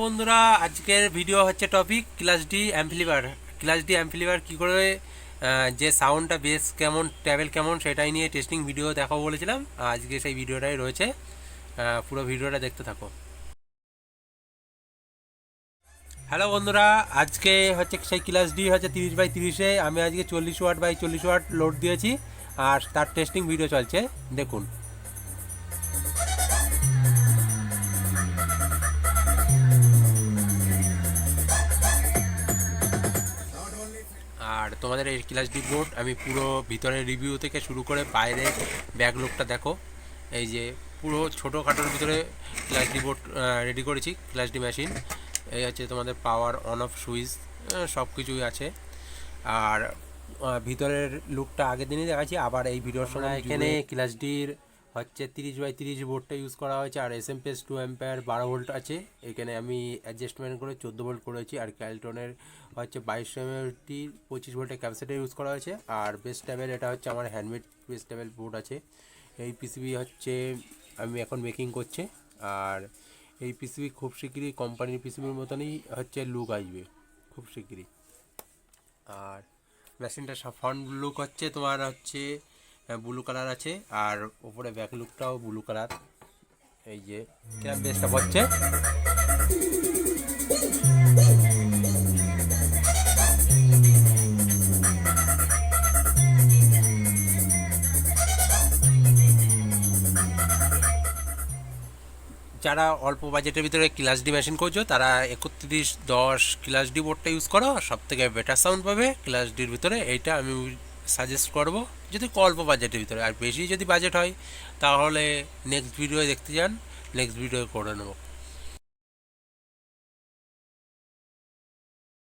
বন্ধুরা, আজকের ভিডিও হচ্ছে টপিক ক্লাস ডি অ্যাম্পলিফায়ার কী করে যে সাউন্ডটা বেস কেমন ট্যাবেল কেমন সেটাই নিয়ে টেস্টিং ভিডিও দেখাবো বলেছিলাম। আজকে সেই ভিডিওটাই রয়েছে, পুরো ভিডিওটা দেখতে থাকো। হ্যালো বন্ধুরা, আজকে হচ্ছে সেই ক্লাস ডি হচ্ছে 30/30-এ আমি আজকে 40 ওয়াট লোড দিয়েছি আর তার টেস্টিং ভিডিও চলছে, দেখুন। আর তোমাদের এই ক্লাস ডি বোর্ড আমি পুরো ভিতরের রিভিউ থেকে শুরু করে বাইরে ব্যাক লুকটা দেখো। এই যে পুরো ছোটোখাটোর ভিতরে ক্লাস ডি বোর্ড রেডি করেছি, ক্লাস ডি মেশিন। এই হচ্ছে তোমাদের পাওয়ার অন অফ সুইচ, সব কিছুই আছে। আর ভিতরের লুকটা আগের দিনই দেখাচ্ছি, আবার এই ভিডিওর সময় এখানে ক্লাস ডির হচ্ছে 30/30 বোর্ডটা ইউজ করা হয়েছে। আর এসএমপিএস 2 অ্যাম্পিয়ার 12 ভোল্ট আছে। এখানে আমি অ্যাডজাস্টমেন্ট করে 14 ভোল্ট করেছি। আর ক্যালটনের হচ্ছে 22 এমএমটি 25 ভোল্টের ক্যাপাসিটার ইউজ করা হয়েছে। আর বেস ট্যাবেল, এটা হচ্ছে আমার হ্যান্ডমেড বেস ট্যাবেল বোর্ড আছে। এই পিসিবি হচ্ছে আমি এখন মেকিং করছে। আর এই পিসিবি খুব শিগগিরই কোম্পানির পিসিবির মতনই হচ্ছে লুক আসবে খুব শিগগিরই। আর মেশিনটা ফ্রন্ট লুক হচ্ছে তোমার হচ্ছে ব্লু কালার আছে, আর উপরে ব্যাক লুকটাও ব্লু কালার। এই যে কিরম বেসটা হচ্ছে। যারা অল্প বাজেটের ভিতরে ক্লাস ডি মেশিন করছো তারা 3110 ক্লাস ডি বোর্ডটা ইউজ করো, সব থেকে বেটার সাউন্ড পাবে ক্লাস ডির ভিতরে। এইটা আমি সাজেস্ট করব যদি অল্প বাজেটের ভিতরে। আর বেশি যদি বাজেট হয় তাহলে নেক্সট ভিডিও দেখতে যান, নেক্সট ভিডিও করে নেবো।